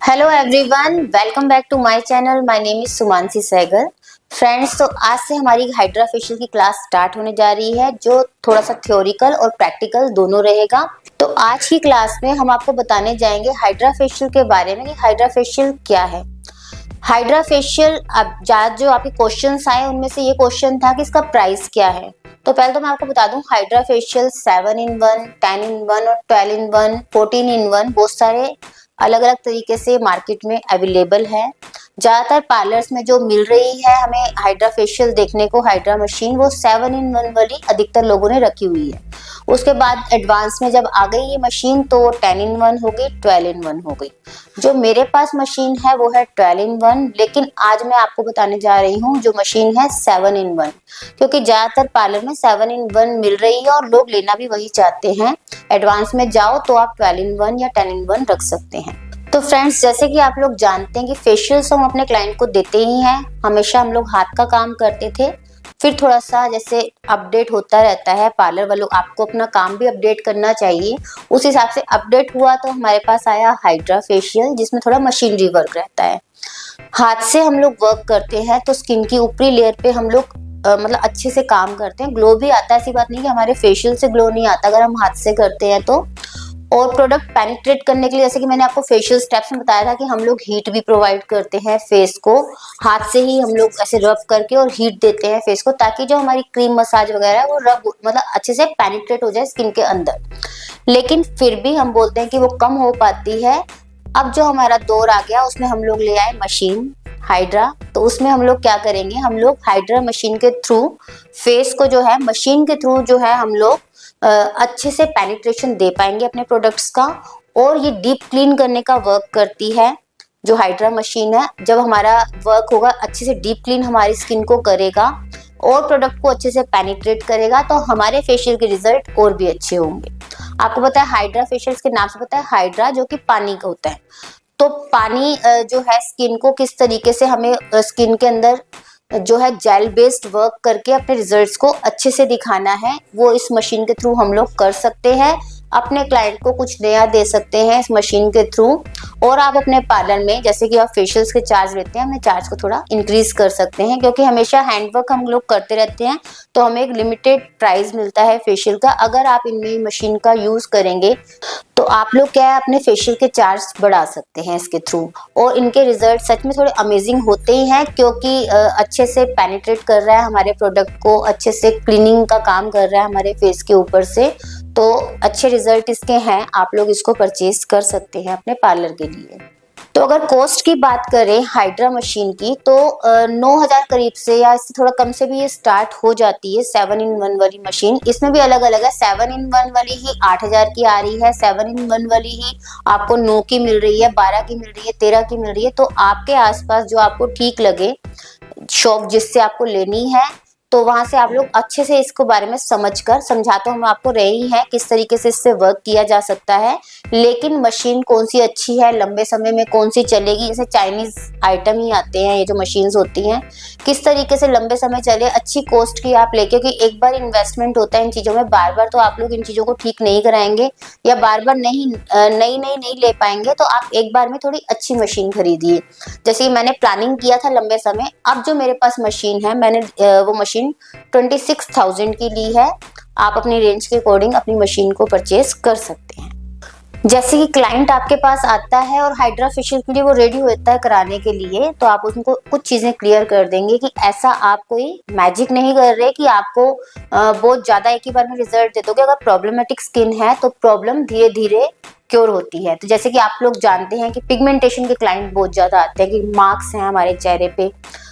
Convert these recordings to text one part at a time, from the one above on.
Hello everyone, welcome back to my channel. My name is Sumanasi Sehgal. Friends, तो आज से हमारी हाइड्रा फेशियल की क्लास स्टार्ट होने जा रही है, जो थोड़ा सा थ्योरिकल और प्रैक्टिकल दोनों रहेगा। तो आज की क्लास में हम आपको बताने जाएंगे हाइड्रा फेशियल के बारे में कि हाइड्रा फेशियल क्या है। हाइड्रा फेशियल, अब जो आपके क्वेश्चंस आए उनमें से ये क्वेश्चन था कि इसका प्राइस क्या है। तो पहले तो मैं आपको बता दूं, हाइड्रा फेशियल 7 in 1, 10 in 1 और 12 in 1, 14 in 1 बहुत सारे अलग अलग तरीके से मार्केट में अवेलेबल है। ज्यादातर पार्लर्स में जो मिल रही है हमें हाइड्रा फेशियल देखने को, हाइड्रा मशीन, वो 7 in 1 वाली अधिकतर लोगों ने रखी हुई है। उसके बाद एडवांस में जब आ गई ये मशीन तो 10 in 1 हो गई, 12 in 1 हो गई। जो मेरे पास मशीन है वो है 12 in 1, लेकिन आज मैं आपको बताने जा रही हूँ जो मशीन है 7 in 1, क्योंकि ज्यादातर पार्लर में 7 in 1 मिल रही है और लोग लेना भी वही चाहते हैं। एडवांस में जाओ तो आप 12 in 1 या 10 in 1 रख सकते हैं। तो फ्रेंड्स, जैसे कि आप लोग जानते हैं कि फेशियल्स हम अपने क्लाइंट को देते ही हैं। हमेशा हम लोग हाथ का काम करते थे, फिर थोड़ा सा जैसे अपडेट होता रहता है, पार्लर वालों आपको अपना काम भी अपडेट करना चाहिए। उस हिसाब से अपडेट हुआ तो हमारे पास आया हाइड्रा फेशियल, जिसमें थोड़ा मशीनरी वर्क रहता है। हाथ से हम लोग वर्क करते हैं तो स्किन की ऊपरी लेयर पे हम लोग मतलब अच्छे से काम करते हैं, ग्लो भी आता है। ऐसी बात नहीं कि हमारे फेशियल से ग्लो नहीं आता अगर हम हाथ से करते हैं तो। और प्रोडक्ट पेनिट्रेट करने के लिए, जैसे कि मैंने आपको फेशियल स्टेप्स में बताया था कि हम लोग हीट भी प्रोवाइड करते हैं फेस को। हाथ से ही हम लोग ऐसे रब करके और हीट देते हैं फेस को, ताकि जो हमारी क्रीम मसाज वगैरह है वो रब मतलब अच्छे से पेनिट्रेट हो जाए स्किन के अंदर। लेकिन फिर भी हम बोलते हैं कि वो कम हो पाती है। अब जो हमारा दौर आ गया उसमें हम लोग ले आए मशीन हाइड्रा। तो उसमें हम लोग क्या करेंगे, हम लोग हाइड्रा मशीन के थ्रू फेस को जो है मशीन के थ्रू जो है हम लोग अच्छे से पेनिट्रेशन दे पाएंगे अपने प्रोडक्ट्स का। और ये डीप क्लीन करने का वर्क करती है जो हाइड्रा मशीन है। जब हमारा वर्क होगा अच्छे से डीप क्लीन हमारी स्किन को करेगा और प्रोडक्ट को अच्छे से पेनिट्रेट करेगा, तो हमारे फेशियल के रिजल्ट और भी अच्छे होंगे। आपको पता है हाइड्रा फेशियल के नाम से पता है, हाइड्रा जो कि पानी का होता है। तो पानी जो है स्किन को किस तरीके से हमें स्किन के अंदर जो है जेल बेस्ड वर्क करके अपने रिजल्ट्स को अच्छे से दिखाना है, वो इस मशीन के थ्रू हम लोग कर सकते हैं। अपने क्लाइंट को कुछ नया दे सकते हैं इस मशीन के थ्रू। और आप अपने पार्लर में जैसे कि आप फेशियल्स के चार्ज लेते हैं, अपने चार्ज को थोड़ा इंक्रीज कर सकते हैं, क्योंकि हमेशा हैंडवर्क हम लोग करते रहते हैं तो हमें एक लिमिटेड प्राइस मिलता है फेशियल का। अगर आप इनमें मशीन का यूज करेंगे तो आप लोग क्या है अपने फेशियल के चार्ज बढ़ा सकते हैं इसके थ्रू। और इनके रिजल्ट सच में थोड़े अमेजिंग होते ही हैं, क्योंकि अच्छे से पेनिट्रेट कर रहा है हमारे प्रोडक्ट को, अच्छे से क्लीनिंग का काम कर रहा है हमारे फेस के ऊपर से। तो अच्छे रिजल्ट इसके हैं, आप लोग इसको परचेज कर सकते हैं अपने पार्लर के लिए। तो अगर कॉस्ट की बात करें हाइड्रा मशीन की तो 9,000 करीब से या इससे थोड़ा कम से भी ये स्टार्ट हो जाती है 7 in 1 वाली मशीन। इसमें भी अलग अलग है, 7 in 1 वाली ही 8,000 की आ रही है, 7 in 1 वाली ही आपको 9 की मिल रही है, 12 की मिल रही है, 13 की मिल रही है। तो आपके आसपास जो आपको ठीक लगे शॉप जिससे आपको लेनी है, तो वहां से आप लोग अच्छे से इसको बारे में समझकर, समझा तो हम आपको रहे ही हैं किस तरीके से इससे वर्क किया जा सकता है। लेकिन मशीन कौन सी अच्छी है, लंबे समय में कौन सी चलेगी, जैसे चाइनीज आइटम ही आते हैं ये जो मशीन्स होती हैं, किस तरीके से लंबे समय चले, अच्छी कॉस्ट की आप लेके, क्योंकि एक बार इन्वेस्टमेंट होता है इन चीजों में, बार बार तो आप लोग इन चीजों को ठीक नहीं कराएंगे या बार बार नहीं ले पाएंगे। तो आप एक बार में थोड़ी अच्छी मशीन खरीदिए। जैसे मैंने प्लानिंग किया था लंबे समय, अब जो मेरे पास मशीन है मैंने वो मशीन 26,000 की ली है। आप अपनी रेंज के अकॉर्डिंग अपनी मशीन को परचेज कर सकते हैं। जैसे कि क्लाइंट आपके पास आता है और हाइड्रा फेशियल के लिए वो रेडी होता है कराने के लिए, तो आप उनको कुछ चीजें क्लियर कर देंगे कि ऐसा आप कोई मैजिक नहीं कर रहे कि आपको बहुत ज्यादा एक ही बार में रिजल्ट दे दोगे। अगर प्रॉब्लमेटिक स्किन है तो प्रॉब्लम धीरे धीरे क्योर होती है। तो जैसे कि आप लोग जानते हैं कि पिगमेंटेशन के क्लाइंट बहुत ज्यादा आते हैं, कि मार्क्स हैं हमारे चेहरे पे,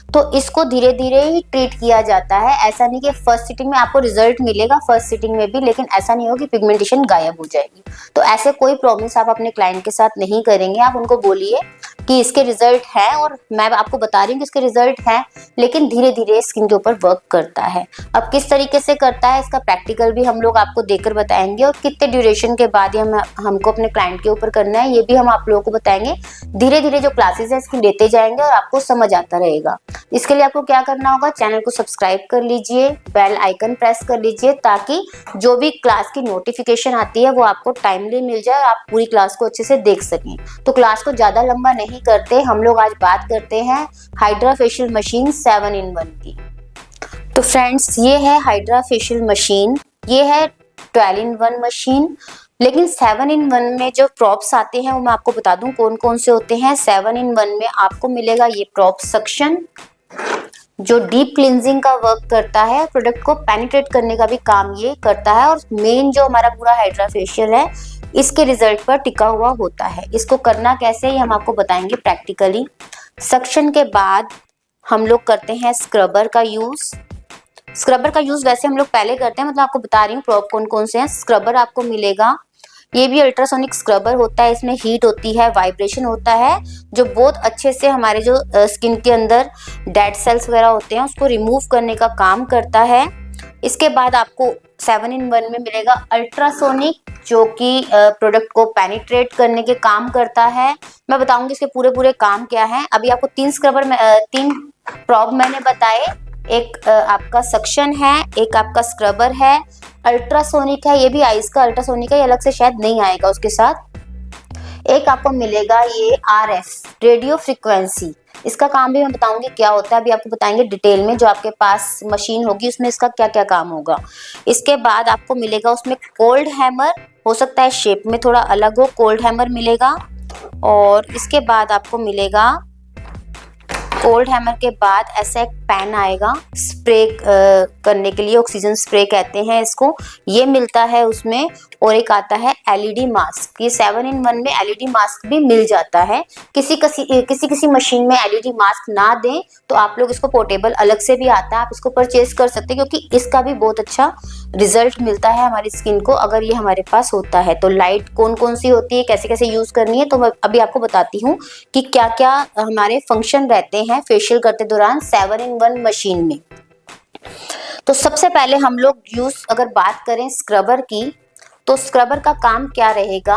तो इसको धीरे धीरे ही ट्रीट किया जाता है। ऐसा नहीं कि फर्स्ट सिटिंग में आपको रिजल्ट मिलेगा, फर्स्ट सिटिंग में भी, लेकिन ऐसा नहीं हो कि पिगमेंटेशन गायब हो जाएगी। तो ऐसे कोई प्रॉमिस आप अपने क्लाइंट के साथ नहीं करेंगे। आप उनको बोलिए कि इसके रिजल्ट है, और मैं आपको बता रही हूँ कि इसके रिजल्ट है, लेकिन धीरे धीरे स्किन के ऊपर वर्क करता है। अब किस तरीके से करता है इसका प्रैक्टिकल भी हम लोग आपको देकर बताएंगे, और कितने ड्यूरेशन के बाद ही हमको अपने क्लाइंट के ऊपर करना है ये भी हम आप लोगों को बताएंगे। धीरे धीरे जो क्लासेस है इसकी लेते जाएंगे और आपको समझ आता रहेगा। इसके लिए आपको क्या करना होगा, चैनल को सब्सक्राइब कर लीजिए, बेल आइकन प्रेस कर लीजिए, ताकि जो भी क्लास की नोटिफिकेशन आती है वो आपको टाइमली मिल जाए और आप पूरी क्लास को अच्छे से देख सकें। तो क्लास को ज्यादा लंबा नहीं करते, हम लोग आज बात करते हैं हाइड्रा फेशियल मशीन 7-in-1 की। तो फ्रेंड्स, ये है हाइड्रा फेशियल मशीन, ये है 12-in-1 मशीन। लेकिन 7-in-1 में जो प्रॉप्स आते हैं वो मैं आपको बता दूं कौन कौन से होते हैं। 7-in-1 में आपको मिलेगा ये प्रॉप सक्शन, जो डीप क्लींजिंग का वर्क करता है, प्रोडक्ट को पेनिट्रेट करने का भी काम ये करता है, और मेन जो हमारा पूरा हाइड्रा फेशियल है इसके रिजल्ट पर टिका हुआ होता है। इसको करना कैसे है ये हम आपको बताएंगे प्रैक्टिकली। सक्शन के बाद हम लोग करते हैं स्क्रबर का यूज। स्क्रबर का यूज वैसे हम लोग पहले करते हैं, मतलब आपको बता रही हूँ प्रॉप कौन कौन से हैं। स्क्रबर आपको मिलेगा, ये भी अल्ट्रासोनिक स्क्रबर होता है, इसमें हीट होती है, वाइब्रेशन होता है, जो बहुत अच्छे से हमारे जो स्किन के अंदर डेड सेल्स वगैरह होते हैं उसको रिमूव करने का काम करता है। इसके बाद आपको 7-in-1 में मिलेगा अल्ट्रासोनिक, जो कि प्रोडक्ट को पेनिट्रेट करने के काम करता है। मैं बताऊंगी इसके पूरे पूरे काम क्या है। अभी आपको 3 प्रॉप मैंने बताए, एक आपका सक्शन है, एक आपका स्क्रबर है, अल्ट्रासोनिक है, ये भी आइस का अल्ट्रासोनिक है, ये अलग से शायद नहीं आएगा उसके साथ। एक आपको मिलेगा ये RF रेडियो फ्रीक्वेंसी, इसका काम भी मैं बताऊंगी क्या होता है, अभी आपको बताएंगे डिटेल में। जो आपके पास मशीन होगी उसमें इसका क्या क्या काम होगा। इसके बाद आपको मिलेगा उसमें कोल्ड हैमर, हो सकता है शेप में थोड़ा अलग हो, कोल्ड हैमर मिलेगा। और इसके बाद आपको मिलेगा कोल्ड हैमर के बाद ऐसा एक पैन आएगा स्प्रे करने के लिए, ऑक्सीजन स्प्रे कहते हैं इसको, ये मिलता है उसमें। और एक आता है LED मास्क, ये 7-in-1 में LED मास्क भी मिल जाता है। किसी मशीन में LED मास्क ना दें तो आप लोग इसको पोर्टेबल अलग से भी आता है, आप इसको परचेज कर सकते हैं, क्योंकि इसका भी बहुत अच्छा रिजल्ट मिलता है हमारी स्किन को अगर ये हमारे पास होता है। तो लाइट कौन कौन सी होती है, कैसे कैसे यूज करनी है, तो मैं अभी आपको बताती हूँ कि क्या क्या हमारे फंक्शन रहते हैं फेशियल करते दौरान 7-in-1 मशीन में। तो सबसे पहले हम लोग अगर बात करें स्क्रबर की, तो स्क्रबर का काम क्या रहेगा,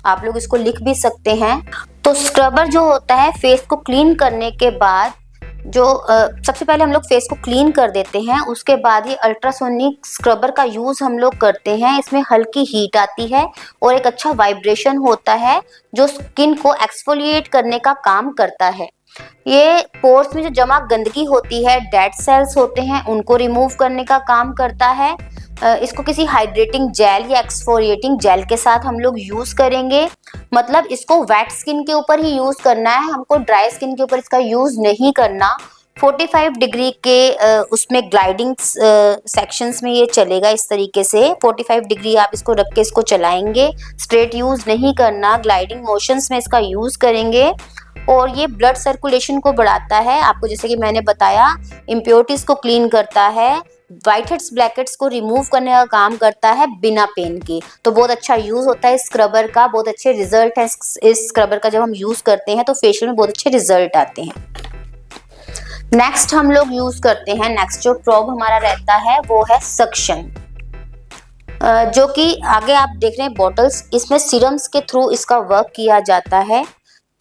आप लोग इसको लिख भी सकते हैं। तो स्क्रबर जो होता है फेस को क्लीन करने के बाद, जो सबसे पहले हम लोग फेस को क्लीन कर देते हैं, उसके बाद ये अल्ट्रासोनिक स्क्रबर का यूज हम लोग करते हैं। इसमें हल्की हीट आती है और एक अच्छा वाइब्रेशन होता है जो स्किन को एक्सफोलिएट करने का काम करता है। ये पोर्स में जो जमा गंदगी होती है, डेड सेल्स होते हैं, उनको रिमूव करने का काम करता है। इसको किसी हाइड्रेटिंग जेल या एक्सफोलिएटिंग जेल के साथ हम लोग यूज करेंगे, मतलब इसको वेट स्किन के ऊपर ही यूज करना है, हमको ड्राई स्किन के ऊपर इसका यूज नहीं करना। 45 डिग्री के उसमें ग्लाइडिंग सेक्शंस में ये चलेगा इस तरीके से। 45 डिग्री आप इसको रख के इसको चलाएंगे, स्ट्रेट यूज नहीं करना, ग्लाइडिंग मोशंस में इसका यूज करेंगे। और ये ब्लड सर्कुलेशन को बढ़ाता है, आपको जैसे कि मैंने बताया, इम्प्योरिटीज को क्लीन करता है, व्हाइट हेड्स ब्लैक हेड्स को रिमूव करने का काम करता है बिना पेन के। तो बहुत अच्छा यूज होता है स्क्रबर का, बहुत अच्छे रिजल्ट है इस स्क्रबर का। जब हम यूज करते हैं तो फेशियल में बहुत अच्छे रिजल्ट आते हैं। नेक्स्ट हम लोग यूज करते हैं, नेक्स्ट जो प्रॉब हमारा रहता है वो है सक्शन, जो कि आगे आप देख रहे हैं बॉटल्स, इसमें सीरम्स के थ्रू इसका वर्क किया जाता है।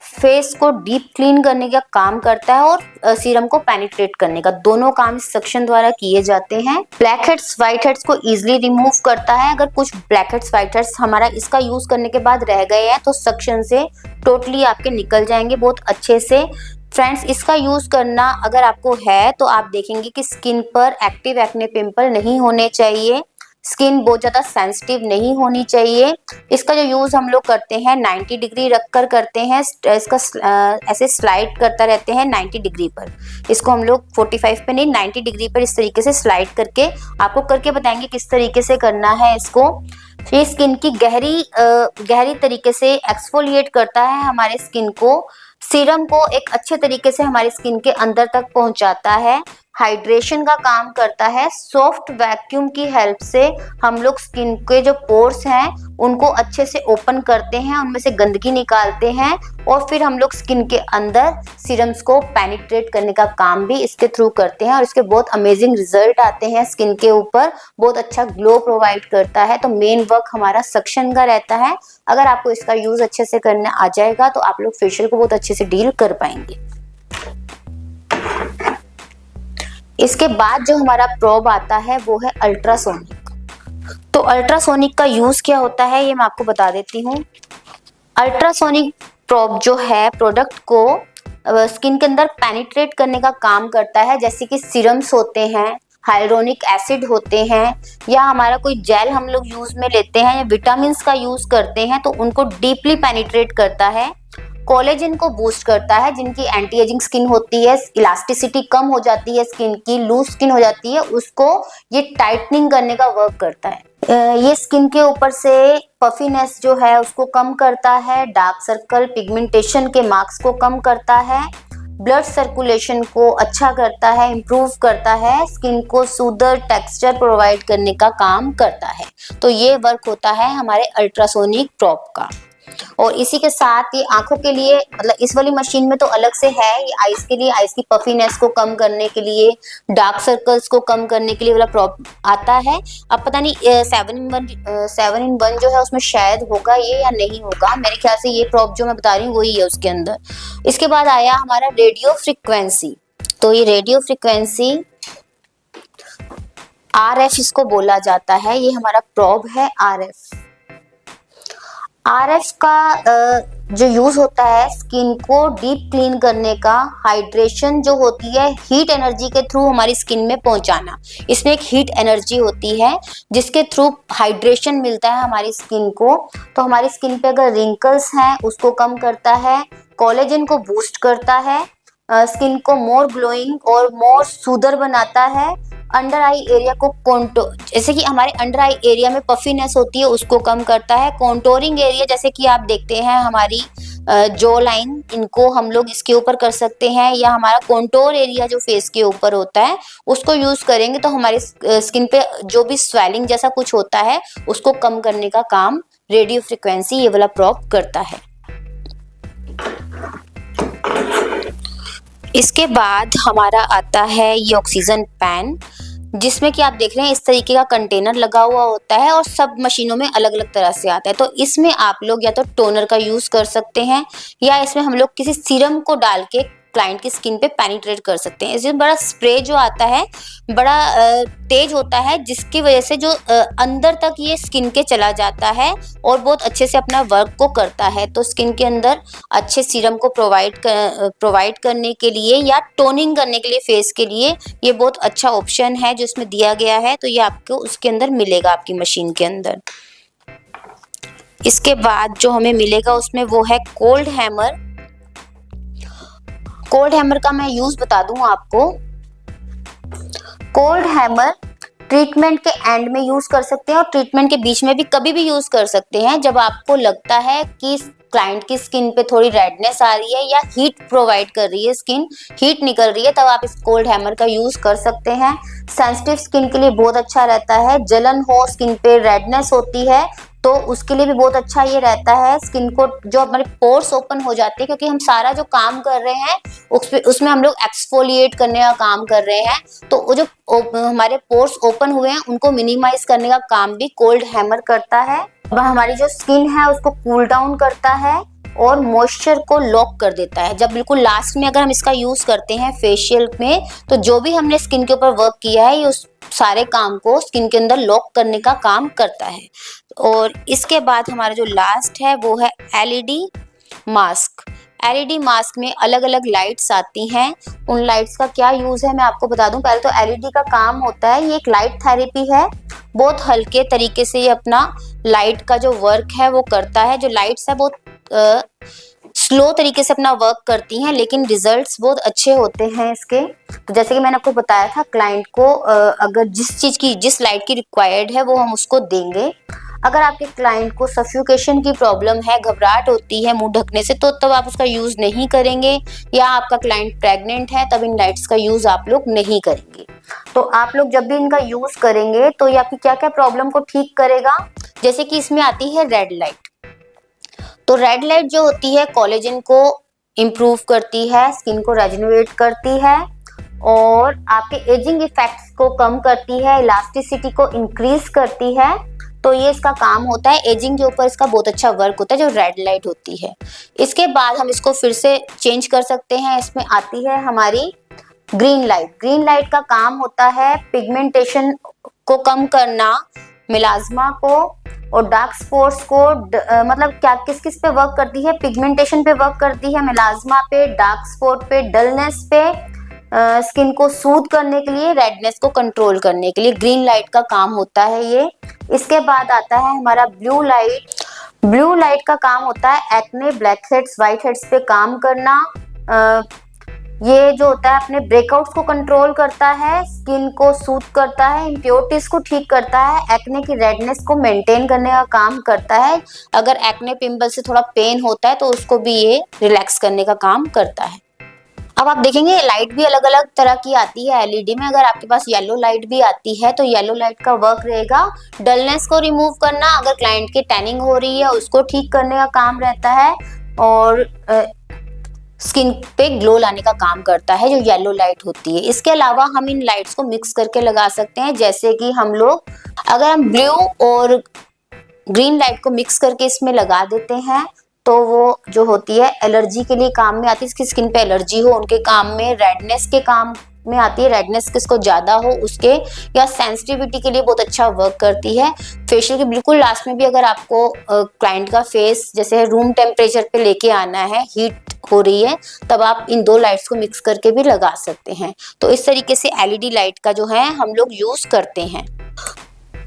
फेस को डीप क्लीन करने का काम करता है और सीरम को पेनिट्रेट करने का, दोनों काम इस सक्शन द्वारा किए जाते हैं। ब्लैक हेड्स व्हाइट हेड्स को इजीली रिमूव करता है। अगर कुछ ब्लैक हेड्स व्हाइट हेड्स हमारा इसका यूज करने के बाद रह गए हैं तो सक्शन से टोटली आपके निकल जाएंगे बहुत अच्छे से। फ्रेंड्स, इसका यूज करना अगर आपको है तो आप देखेंगे कि स्किन पर एक्टिव एक्ने पिंपल नहीं होने चाहिए, स्किन बहुत ज़्यादा सेंसिटिव नहीं होनी चाहिए। इसका जो यूज़ हम लोग करते हैं 90 डिग्री रखकर करते हैं, इसका ऐसे स्लाइड करता रहते हैं 90 डिग्री पर। इसको हम लोग 45 पे नहीं 90 डिग्री पर इस तरीके से स्लाइड करके आपको करके बताएंगे किस तरीके से करना है इसको। ये स्किन की गहरी तरीके से एक्सफोलिएट करता है हमारे स्किन को। सीरम को एक अच्छे तरीके से हमारी स्किन के अंदर तक पहुंचाता है, हाइड्रेशन का काम करता है। सॉफ्ट वैक्यूम की हेल्प से हम लोग स्किन के जो पोर्स हैं उनको अच्छे से ओपन करते हैं, उनमें से गंदगी निकालते हैं और फिर हम लोग स्किन के अंदर सीरम्स को पेनिट्रेट करने का काम भी इसके थ्रू करते हैं और इसके बहुत अमेजिंग रिजल्ट आते हैं स्किन के ऊपर, बहुत अच्छा ग्लो प्रोवाइड करता है। तो मेन वर्क हमारा सक्शन का रहता है। अगर आपको इसका यूज अच्छे से करना आ जाएगा तो आप लोग फेशियल को बहुत अच्छे से डील कर पाएंगे। इसके बाद जो हमारा प्रोब आता है वो है अल्ट्रासोनिक। तो अल्ट्रासोनिक का यूज क्या होता है ये मैं आपको बता देती हूँ। अल्ट्रासोनिक प्रोब जो है प्रोडक्ट को स्किन के अंदर पेनिट्रेट करने का काम करता है, जैसे कि सीरम्स होते हैं, हाइलोरोनिक एसिड होते हैं, या हमारा कोई जेल हम लोग यूज में लेते हैं या विटामिन का यूज करते हैं तो उनको डीपली पेनिट्रेट करता है। कोलेजन को बूस्ट करता है, जिनकी एंटी एजिंग स्किन होती है, इलास्टिसिटी कम हो जाती है स्किन की, लूज स्किन हो जाती है, उसको ये टाइटनिंग करने का वर्क करता है। ये स्किन के ऊपर से पफीनेस जो है उसको कम करता है, डार्क सर्कल, पिगमेंटेशन के मार्क्स को कम करता है, ब्लड सर्कुलेशन को अच्छा करता है, इम्प्रूव करता है, स्किन को सुंदर टेक्सचर प्रोवाइड करने का काम करता है। तो ये वर्क होता है हमारे अल्ट्रासोनिक प्रोब का। और इसी के साथ ये आंखों के लिए, मतलब इस वाली मशीन में तो अलग से है, ये आइज के लिए, आइज की पफीनेस को कम करने के लिए, डार्क सर्कल्स को कम करने के लिए वाला प्रोब आता है। अब पता नहीं 7-in-1 जो है उसमें शायद होगा ये या नहीं होगा, मेरे ख्याल से ये प्रोब जो मैं बता रही हूँ वही है उसके अंदर। इसके बाद आया हमारा रेडियो फ्रिक्वेंसी। तो ये रेडियो फ्रिक्वेंसी RF इसको बोला जाता है, ये हमारा प्रोब है RF। RF का जो यूज होता है स्किन को डीप क्लीन करने का, हाइड्रेशन जो होती है हीट एनर्जी के थ्रू हमारी स्किन में पहुंचाना। इसमें एक हीट एनर्जी होती है जिसके थ्रू हाइड्रेशन मिलता है हमारी स्किन को। तो हमारी स्किन पे अगर रिंकल्स हैं उसको कम करता है, कोलेजन को बूस्ट करता है, स्किन को मोर ग्लोइंग और मोर सुदर बनाता है, अंडर आई एरिया को कॉन्टोर, जैसे कि हमारे अंडर आई एरिया में पफीनेस होती है उसको कम करता है, कॉन्टोरिंग एरिया जैसे कि आप देखते हैं हमारी जो लाइन, इनको हम लोग इसके ऊपर कर सकते हैं, या हमारा कॉन्टोर एरिया जो फेस के ऊपर होता है उसको यूज करेंगे तो हमारी स्किन पे जो भी स्वेलिंग जैसा कुछ होता है उसको कम करने का काम रेडियो फ्रिक्वेंसी ये वाला प्रोब करता है। इसके बाद हमारा आता है ये ऑक्सीजन पैन, जिसमें कि आप देख रहे हैं इस तरीके का कंटेनर लगा हुआ होता है और सब मशीनों में अलग अलग तरह से आता है। तो इसमें आप लोग या तो टोनर का यूज कर सकते हैं या इसमें हम लोग किसी सीरम को डाल के क्लाइंट की स्किन पे पेनिट्रेट कर सकते हैं। इसमें बड़ा स्प्रे जो आता है बड़ा तेज होता है, जिसकी वजह से जो अंदर तक ये स्किन के चला जाता है और बहुत अच्छे से अपना वर्क को करता है। तो स्किन के अंदर अच्छे सीरम को प्रोवाइड करने के लिए या टोनिंग करने के लिए फेस के लिए ये बहुत अच्छा ऑप्शन है जो इसमें दिया गया है। तो ये आपको उसके अंदर मिलेगा आपकी मशीन के अंदर। इसके बाद जो हमें मिलेगा उसमें वो है कोल्ड हैमर। कोल्ड हैमर का मैं यूज बता दूं आपको। कोल्ड हैमर ट्रीटमेंट के एंड में यूज कर सकते हैं और ट्रीटमेंट के बीच में भी कभी भी यूज कर सकते हैं। जब आपको लगता है कि क्लाइंट की स्किन पे थोड़ी रेडनेस आ रही है या हीट प्रोवाइड कर रही है, स्किन हीट निकल रही है, तब आप इस कोल्ड हैमर का यूज कर सकते हैं। सेंसिटिव स्किन के लिए बहुत अच्छा रहता है। जलन हो, स्किन पे रेडनेस होती है तो उसके लिए भी बहुत अच्छा ये रहता है। स्किन को जो हमारे पोर्स ओपन हो जाते हैं, क्योंकि हम सारा जो काम कर रहे हैं उसमें हम लोग एक्सफोलिएट करने का काम कर रहे हैं, तो वो जो हमारे पोर्स ओपन हुए हैं उनको मिनिमाइज करने का काम भी कोल्ड हैमर करता है। वह हमारी जो स्किन है उसको कूल डाउन करता है और मॉइस्चर को लॉक कर देता है। जब बिल्कुल लास्ट में अगर हम इसका यूज करते हैं फेशियल में, तो जो भी हमने स्किन के ऊपर वर्क किया है ये उस सारे काम को स्किन के अंदर लॉक करने का काम करता है। और इसके बाद हमारा जो लास्ट है वो है एलईडी मास्क। एलईडी मास्क में अलग अलग लाइट्स आती हैं। उन लाइट्स का क्या यूज है मैं आपको बता दूं। पहले तो एलईडी का काम होता है, ये एक लाइट थेरेपी है। बहुत हल्के तरीके से ये अपना लाइट का जो वर्क है वो करता है। जो लाइट्स है बहुत स्लो तरीके से अपना वर्क करती हैं, लेकिन रिजल्ट्स बहुत अच्छे होते हैं इसके। तो जैसे कि मैंने आपको बताया था, क्लाइंट को अगर जिस लाइट की रिक्वायर्ड है वो हम उसको देंगे। अगर आपके क्लाइंट को सफोकेशन की प्रॉब्लम है, घबराहट होती है मुंह ढकने से, तो तब आप उसका यूज नहीं करेंगे, या आपका क्लाइंट प्रेग्नेंट है तब इन लाइट्स का यूज आप लोग नहीं करेंगे। तो आप लोग जब भी इनका यूज करेंगे तो ये आपकी क्या क्या प्रॉब्लम को ठीक करेगा, जैसे कि इसमें आती है रेड लाइट। तो रेड लाइट जो होती है कोलेजन को इम्प्रूव करती है, स्किन को रेजिनोवेट करती है और आपके एजिंग इफेक्ट्स को कम करती है, इलास्टिसिटी को इंक्रीज करती है। तो ये इसका काम होता है, एजिंग के ऊपर इसका बहुत अच्छा वर्क होता है जो रेड लाइट होती है। इसके बाद हम इसको फिर से चेंज कर सकते हैं, इसमें आती है हमारी ग्रीन लाइट। ग्रीन लाइट का काम होता है पिगमेंटेशन को कम करना, मिलाज्मा को और डार्क स्पॉट्स को मतलब क्या किस किस पे वर्क करती है, पिगमेंटेशन पे वर्क करती है, मिलाज्मा पे, डार्क स्पॉट पे, डलनेस पे, स्किन को सूद करने के लिए, रेडनेस को कंट्रोल करने के लिए ग्रीन लाइट का काम होता है ये। इसके बाद आता है हमारा ब्लू लाइट। ब्लू लाइट का काम होता है acne, black heads, white heads पे काम करना। ये जो होता है अपने ब्रेकआउट्स को कंट्रोल करता है, स्किन को सूद करता है, इम्प्योरिटीज को ठीक करता है, एक्ने की रेडनेस को मेंटेन करने का काम करता है। अगर एक्ने पिंपल से थोड़ा पेन होता है तो उसको भी ये रिलैक्स करने का काम करता है। अब आप देखेंगे लाइट भी अलग अलग तरह की आती है एलईडी में। अगर आपके पास येलो लाइट भी आती है तो येलो लाइट का वर्क रहेगा डलनेस को रिमूव करना, अगर क्लाइंट की टैनिंग हो रही है उसको ठीक करने का काम रहता है, और स्किन पे ग्लो लाने का काम करता है जो येलो लाइट होती है। इसके अलावा हम इन लाइट्स को मिक्स करके लगा सकते हैं, जैसे कि हम लोग अगर हम ब्लू और ग्रीन लाइट को मिक्स करके इसमें लगा देते हैं तो वो जो होती है एलर्जी के लिए काम में आती है, इसकी स्किन पे एलर्जी हो उनके काम में, रेडनेस के काम में आती है, रेडनेस किसको ज्यादा हो उसके, या सेंसिटिविटी के लिए बहुत अच्छा वर्क करती है। फेशियल के बिल्कुल लास्ट में भी अगर आपको क्लाइंट का फेस जैसे रूम टेम्परेचर पे लेके आना है, हीट हो रही है, तब आप इन दो लाइट्स को मिक्स करके भी लगा सकते हैं। तो इस तरीके से एलईडी लाइट का जो है हम लोग यूज करते हैं।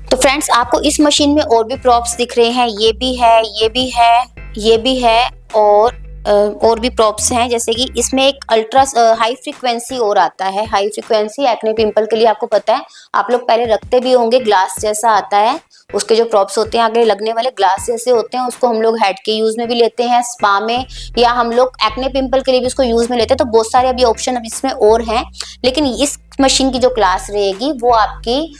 तो फ्रेंड्स आपको इस मशीन में और भी प्रॉप्स दिख रहे हैं, ये भी है, ये भी है, ये भी है और भी प्रॉप्स हैं, जैसे कि इसमें एक अल्ट्रा हाई फ्रीक्वेंसी और आता है। हाई फ्रीक्वेंसी एक्ने पिंपल के लिए आपको पता है, आप लोग पहले रखते भी होंगे, ग्लास जैसा आता है, उसके जो प्रॉप्स होते हैं आगे लगने वाले ग्लास जैसे होते हैं, उसको हम लोग हेड के यूज में भी लेते हैं, स्पा में, या हम लोग एक्ने पिंपल के लिए भी उसको यूज में लेते हैं। तो बहुत सारे अभी ऑप्शन अब इसमें और हैं, लेकिन इस मशीन की जो क्लास रहेगी वो आपकी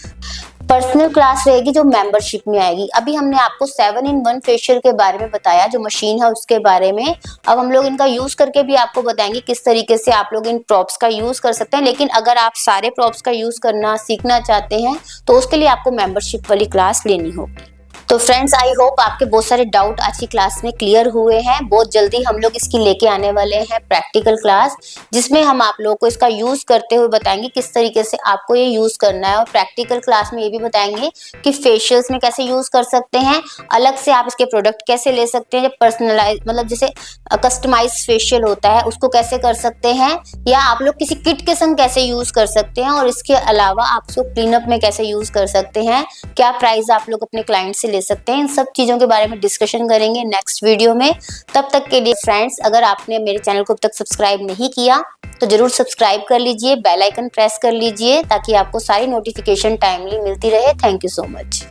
पर्सनल क्लास रहेगी जो मेंबरशिप में आएगी। अभी हमने आपको 7-in-1 फेशियल के बारे में बताया, जो मशीन है उसके बारे में। अब हम लोग इनका यूज करके भी आपको बताएंगे किस तरीके से आप लोग इन प्रॉप्स का यूज कर सकते हैं। लेकिन अगर आप सारे प्रॉप्स का यूज करना सीखना चाहते हैं तो उसके लिए आपको मेंबरशिप वाली क्लास लेनी होगी। तो फ्रेंड्स आई होप आपके बहुत सारे डाउट आज की क्लास में क्लियर हुए हैं। बहुत जल्दी हम लोग इसकी लेके आने वाले हैं प्रैक्टिकल क्लास, जिसमें हम आप लोगों को इसका यूज करते हुए बताएंगे किस तरीके से आपको ये यूज करना है, और प्रैक्टिकल क्लास में ये भी बताएंगे कि फेशियल्स में कैसे यूज कर सकते हैं, अलग से आप इसके प्रोडक्ट कैसे ले सकते हैं, जब पर्सनलाइज मतलब जैसे कस्टमाइज फेशियल होता है उसको कैसे कर सकते हैं, या आप लोग किसी किट के संग कैसे यूज कर सकते हैं, और इसके अलावा आप उसको क्लीनअप में कैसे यूज कर सकते हैं, क्या प्राइस आप लोग अपने क्लाइंट से ले सकते हैं। इन सब चीजों के बारे में डिस्कशन करेंगे नेक्स्ट वीडियो में। तब तक के लिए फ्रेंड्स, अगर आपने मेरे चैनल को अब तक सब्सक्राइब नहीं किया तो जरूर सब्सक्राइब कर लीजिए, बेल आइकन प्रेस कर लीजिए ताकि आपको सारी नोटिफिकेशन टाइमली मिलती रहे। Thank you so much.